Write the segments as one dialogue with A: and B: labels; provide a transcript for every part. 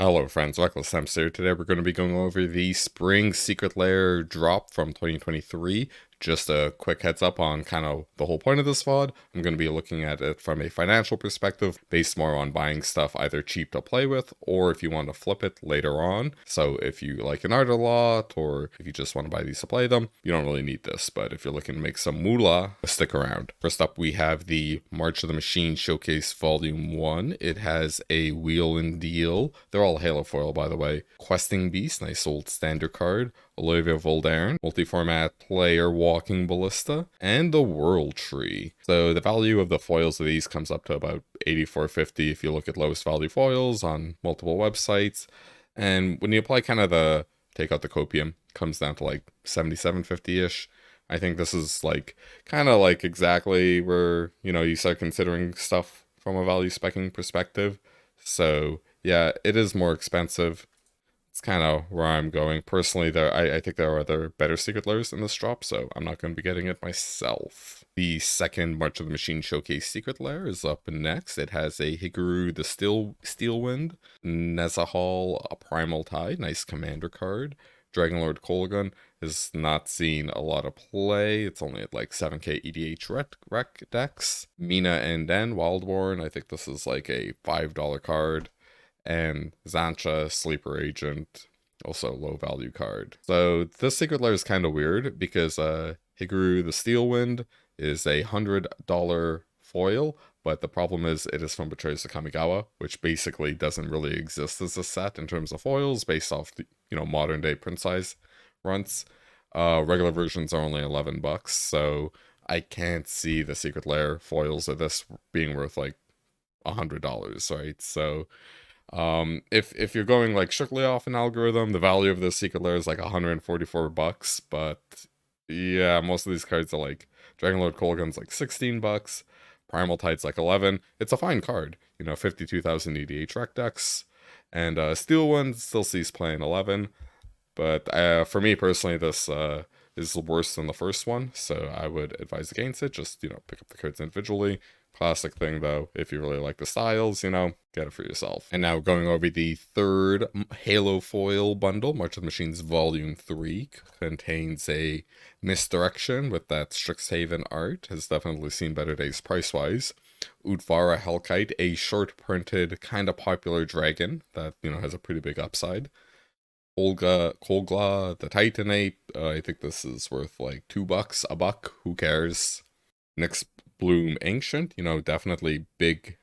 A: Hello friends, Reckless Hamster. Today we're going to be going over the Spring Secret Lair drop from 2023. Just a quick heads up on kind of the whole point of this VOD. I'm going to be looking at it from a financial perspective, based more on buying stuff either cheap to play with, or if you want to flip it later on. So if you like an art a lot, or if you just want to buy these to play them, you don't really need this. But if you're looking to make some moolah, stick around. First up, we have the March of the Machine Showcase Volume 1. It has a wheel and deal. They're all Halo foil, by the way. Questing Beast, nice old standard card. Olivia Voldaren, multi-format player walking ballista, and the World Tree. So the value of the foils of these comes up to about $84.50 if you look at lowest value foils on multiple websites. And when you apply kind of the take out the copium, it comes down to like $77.50-ish. I think this is like kind of like exactly where, you start considering stuff from a value specking perspective. So yeah, it is more expensive. It's kind of where I'm going. Personally, I think there are other better Secret Lairs in this drop, so I'm not going to be getting it myself. The second March of the Machine Showcase Secret Lair is up next. It has a Hikaru the Steelwind, Nezahal a Primal Tide, nice commander card. Dragonlord Kolaghan has not seen a lot of play. It's only at like 7k EDH rec decks. Mina and Den Wildborn, I think this is like a $5 card. And Zancha, Sleeper Agent, also low value card. So this Secret Lair is kind of weird because Hikaru the Steelwind is a $100 foil, but the problem is it is from Betrayers of Kamigawa, which basically doesn't really exist as a set in terms of foils based off the modern day print size runs. Regular versions are only $11, so I can't see the Secret Lair foils of this being worth like $100, right? So if you're going like strictly off an algorithm, the value of the Secret Lair is like $144, but yeah, most of these cards are like Dragonlord Kolaghan's like $16, Primal Tide's like 11. It's a fine card, 52,000 EDH rec decks, and Steel One still sees playing 11, but for me personally, this is worse than the first one, so I would advise against it. Just pick up the cards individually. Classic thing though, if you really like the styles, get it for yourself. And now going over the third Halo foil bundle, March of the Machines Volume 3 contains a Misdirection with that Strixhaven art. Has definitely seen better days price-wise. Udvara Hellkite, a short-printed, kind of popular dragon that, has a pretty big upside. Kolgla, the Titanate, I think this is worth like $2, a buck, who cares? Nyx Bloom Ancient, definitely big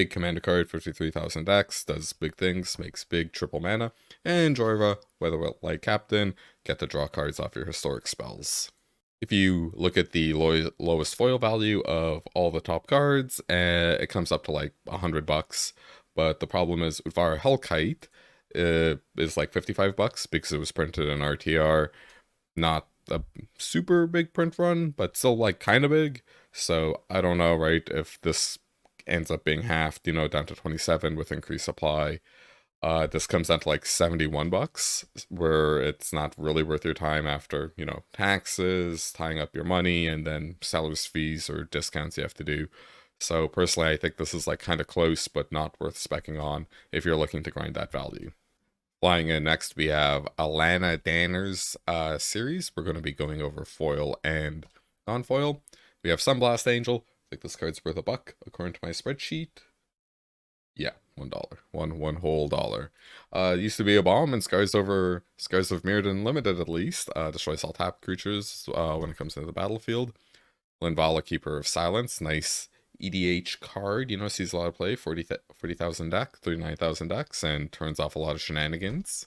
A: commander card, 53,000 decks, does big things, makes big triple mana. And Jorva, Weatherlight Captain, get to draw cards off your historic spells. If you look at the lowest foil value of all the top cards, it comes up to like $100, but the problem is Udvara Hellkite is like $55 because it was printed in RTR, not a super big print run, but still like kind of big. So I don't know, right, if this ends up being halved, down to 27 with increased supply. This comes down to like $71, where it's not really worth your time after, taxes, tying up your money, and then seller's fees or discounts you have to do. So personally, I think this is like kind of close, but not worth specking on if you're looking to grind that value. Flying in next, we have Alayna Danner's series. We're going to be going over foil and non-foil. We have Sunblast Angel. I think this card's worth a buck, according to my spreadsheet. Yeah, $1. One whole dollar. It used to be a bomb, and Scars of Mirrodin Limited at least. Destroys all tap creatures when it comes into the battlefield. Linvala, Keeper of Silence. Nice EDH card, sees a lot of play, 40,000 deck, 39,000 decks, and turns off a lot of shenanigans.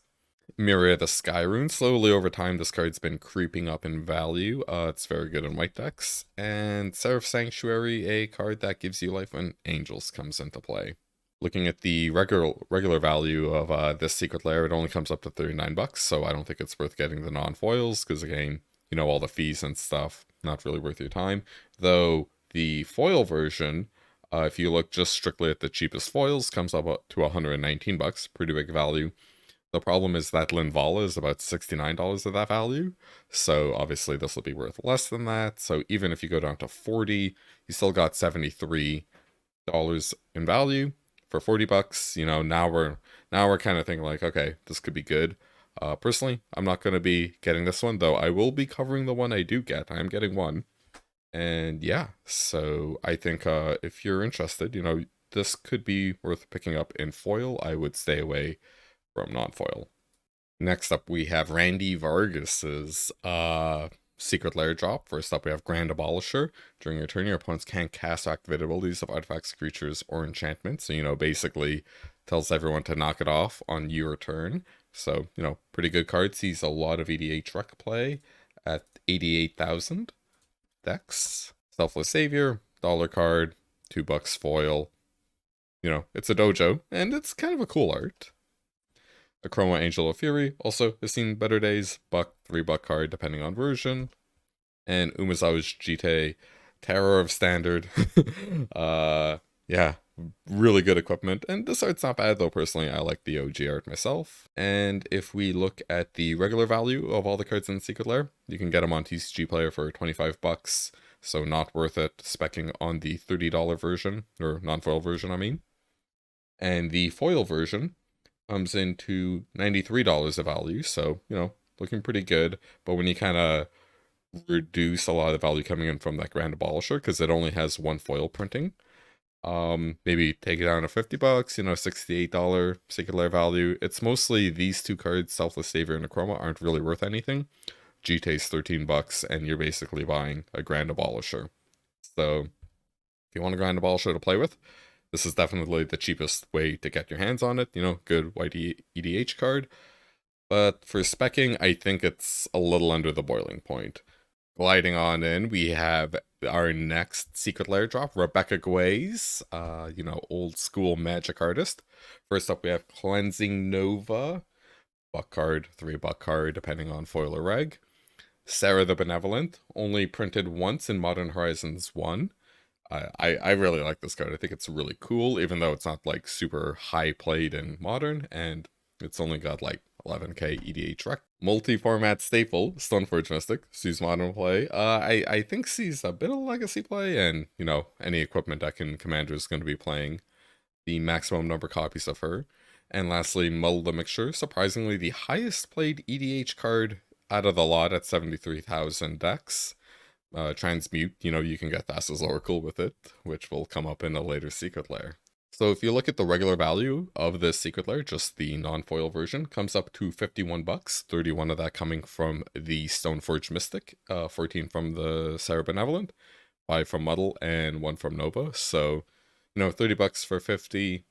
A: Myriad the Skyrune. Slowly over time, this card's been creeping up in value. It's very good in white decks. And Seraph Sanctuary, a card that gives you life when Angels comes into play. Looking at the regular value of this Secret Lair, it only comes up to $39, so I don't think it's worth getting the non-foils, because again, all the fees and stuff, not really worth your time. Though the foil version, if you look just strictly at the cheapest foils, comes up to $119, pretty big value. The problem is that Linvala is about $69 of that value, so obviously this will be worth less than that. So even if you go down to 40, you still got $73 in value. For $40, now we're Now we're kind of thinking like, okay, this could be good. Personally, I'm not going to be getting this one, though I will be covering the one I do get. I'm getting one. And yeah, so I think if you're interested, this could be worth picking up in foil. I would stay away from non-foil. Next up, we have Randy Vargas's Secret Lair drop. First up, we have Grand Abolisher. During your turn, your opponents can't cast activate abilities of artifacts, creatures, or enchantments. So, basically tells everyone to knock it off on your turn. So, pretty good card. Sees a lot of EDH rec play at 88,000 decks. Selfless Savior, dollar card, $2 foil. It's a dojo, and it's kind of a cool art. Chroma Angel of Fury also has seen better days, $1, $3 card depending on version. And Umezawa's Jite, Terror of Standard. Yeah, really good equipment. And this art's not bad though, personally. I like the OG art myself. And if we look at the regular value of all the cards in Secret Lair, you can get them on TCG Player for $25. So not worth it specking on the $30 version, or non-foil version, I mean. And the foil version comes into $93 of value, so, looking pretty good. But when you kind of reduce a lot of the value coming in from that Grand Abolisher, because it only has one foil printing, maybe take it down to $50, $68 Secret Lair value. It's mostly these two cards, Selfless Savior and Necroma, aren't really worth anything. GTA's $13, and you're basically buying a Grand Abolisher. So, if you want a Grand Abolisher to play with, this is definitely the cheapest way to get your hands on it. Good white EDH card. But for specking, I think it's a little under the boiling point. Gliding on in, we have our next Secret Lair drop, Rebecca Guay's, old school magic artist. First up, we have Cleansing Nova, $1 card, $3 card, depending on foil or reg. Sarah the Benevolent, only printed once in Modern Horizons 1. I really like this card. I think it's really cool, even though it's not like super high played in Modern, and it's only got like 11k EDH rec. Multi-format staple, Stoneforge Mystic, sees Modern play. I think sees a bit of Legacy play, and any equipment deck in Commander is going to be playing the maximum number of copies of her. And lastly, Muddle the Mixture, surprisingly the highest played EDH card out of the lot at 73,000 decks. Transmute, you can get Thassa's Oracle with it, which will come up in a later Secret Lair. So if you look at the regular value of this Secret Lair, just the non-foil version, comes up to $51, 31 of that coming from the Stoneforge Mystic, 14 from the Sarah Benevolent, 5 from Muddle, and 1 from Nova. So, $30 for 50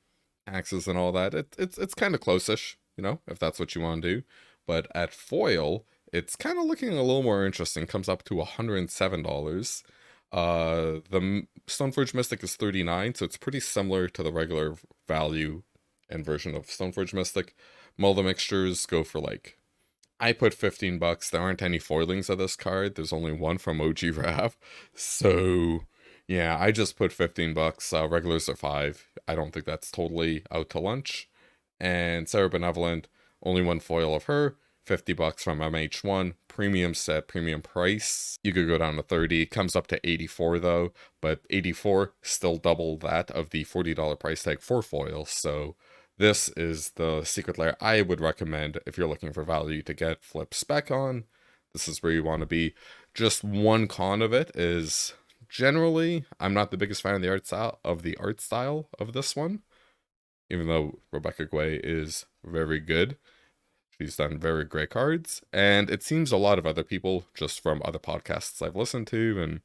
A: axes and all that, it's kind of close-ish, if that's what you want to do. But at foil, it's kind of looking a little more interesting. Comes up to $107. The Stoneforge Mystic is $39, so it's pretty similar to the regular value and version of Stoneforge Mystic. Mulda Mixtures go for I put $15. There aren't any foilings of this card. There's only one from OG Rav. So yeah, I just put $15. Regulars are $5. I don't think that's totally out to lunch. And Sarah Benevolent, only one foil of her. $50 from MH1, premium set, premium price. You could go down to 30, comes up to 84 though, but 84 still double that of the $40 price tag for foil. So this is the Secret Lair I would recommend if you're looking for value to get flip spec on. This is where you want to be. Just one con of it is generally I'm not the biggest fan of the art style of this one, even though Rebecca Guay is very good. She's done very great cards, and it seems a lot of other people, just from other podcasts I've listened to and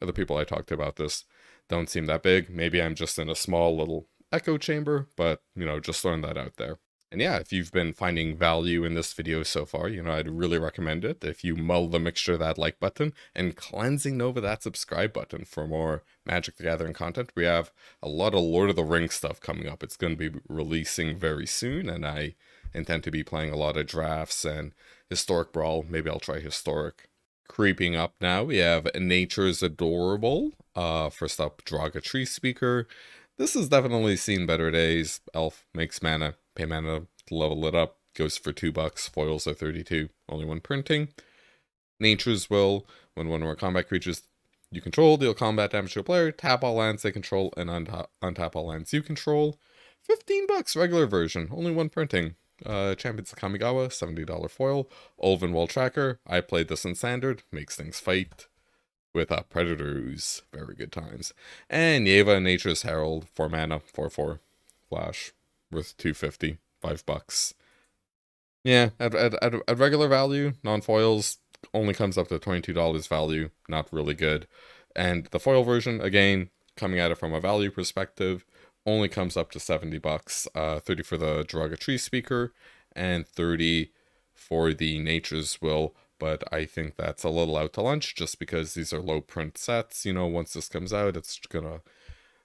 A: other people I talked to about this, don't seem that big. Maybe I'm just in a small little echo chamber, but, just throwing that out there. And yeah, if you've been finding value in this video so far, I'd really recommend it. If you mull the Mixture, that like button, and Cleansing Nova, that subscribe button for more Magic the Gathering content. We have a lot of Lord of the Rings stuff coming up. It's going to be releasing very soon, and I intend to be playing a lot of drafts and Historic Brawl. Maybe I'll try Historic. Creeping up now, we have Nature's Adorable. First up, Draga Tree Speaker. This has definitely seen better days. Elf makes mana, pay mana to level it up. Goes for $2. Foils are 32. Only one printing. Nature's Will. When one of our combat creatures you control deal combat damage to a player, tap all lands they control and untap all lands you control. $15 regular version, only one printing. Champions of Kamigawa, $70 foil. Ulven Wall Tracker, I played this in standard, makes things fight. With Predators, very good times. And Yeva Nature's Herald, 4 mana, 4/4. Flash, worth 250, $5. Yeah, at regular value, non-foils only comes up to $22 value, not really good. And the foil version, again, coming at it from a value perspective, only comes up to $70. 30 for the Draga Tree Speaker, and 30 for the Nature's Will. But I think that's a little out to lunch, just because these are low print sets. You know, once this comes out, it's gonna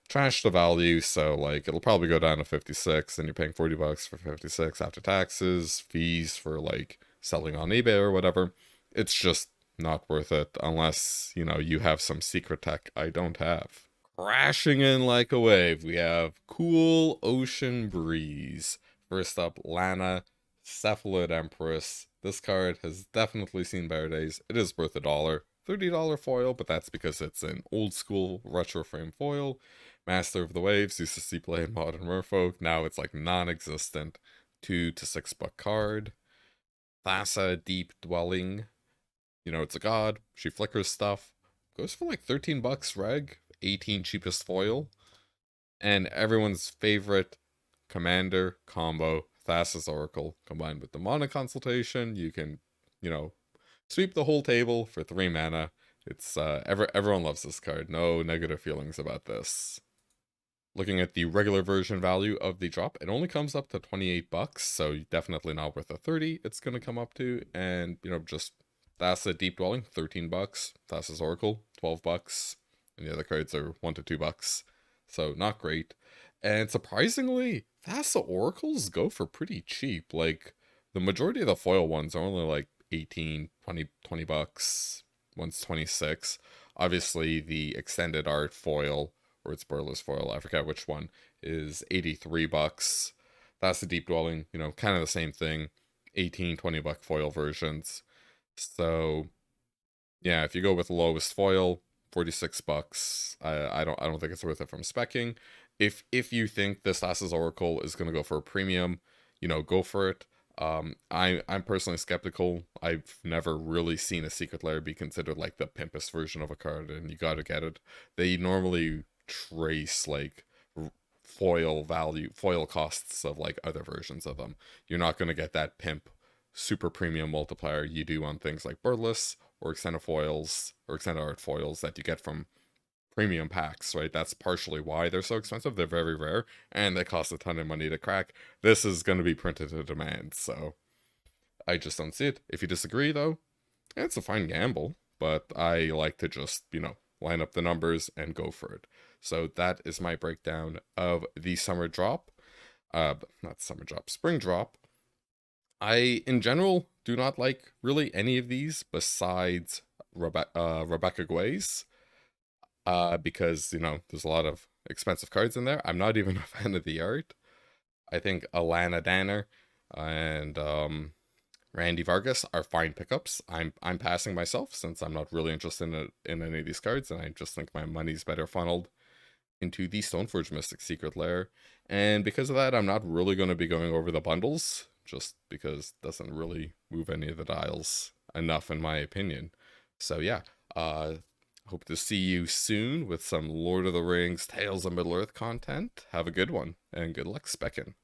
A: trash the value, so like it'll probably go down to 56, and you're paying $40 for 56 after taxes, fees for like selling on eBay or whatever. It's just not worth it unless, you know, you have some secret tech I don't have. Crashing in like a wave, we have Cool Ocean Breeze. First up, Lana, Cephalid Empress. This card has definitely seen better days. It is worth $1. $30 foil, but that's because it's an old school retro frame foil. Master of the Waves, used to see play in Modern Merfolk. Now it's like non-existent. $2 to $6 card. Thassa Deep Dwelling. You know, it's a god. She flickers stuff. Goes for like $13 reg. 18 cheapest foil. And everyone's favorite commander combo, Thassa's Oracle, combined with the Mana Consultation. You can, you know, sweep the whole table for 3 mana. It's everyone loves this card. No negative feelings about this. Looking at the regular version value of the drop, it only comes up to $28, so definitely not worth a 30 it's going to come up to. And, you know, just Thassa Deep Dwelling, $13. Thassa's Oracle, $12. And the other cards are $1 to $2. So not great. And surprisingly, Thassa Oracles go for pretty cheap. Like, the majority of the foil ones are only like 18, 20 bucks. One's 26. Obviously, the extended art foil, or it's Burless foil, I forget which one, is $83. That's the Deep Dwelling, you know, kind of the same thing. 18, $20 foil versions. So, yeah, if you go with the lowest foil, $46. I don't think it's worth it from specking. If you think this Thassa's Oracle is gonna go for a premium, you know, go for it. I'm personally skeptical. I've never really seen a Secret Lair be considered like the pimpest version of a card, and you gotta get it. They normally trace like foil costs of like other versions of them. You're not gonna get that pimp super premium multiplier you do on things like Birdless or extended foils or extended art foils that you get from premium packs, right? That's partially why they're so expensive. They're very rare and they cost a ton of money to crack. This is going to be printed to demand, so I just don't see it. If you disagree, though, it's a fine gamble, but I like to just, you know, line up the numbers and go for it. So that is my breakdown of the summer drop. Not summer drop, spring drop. I, in general, do not like really any of these besides Rebecca Guay's. Because, you know, there's a lot of expensive cards in there. I'm not even a fan of the art. I think Alayna Danner and Randy Vargas are fine pickups. I'm passing myself since I'm not really interested in any of these cards, and I just think my money's better funneled into the Stoneforge Mystic Secret Lair. And because of that, I'm not really going to be going over the bundles, just because it doesn't really move any of the dials enough, in my opinion. So yeah, hope to see you soon with some Lord of the Rings Tales of Middle-earth content. Have a good one, and good luck specking.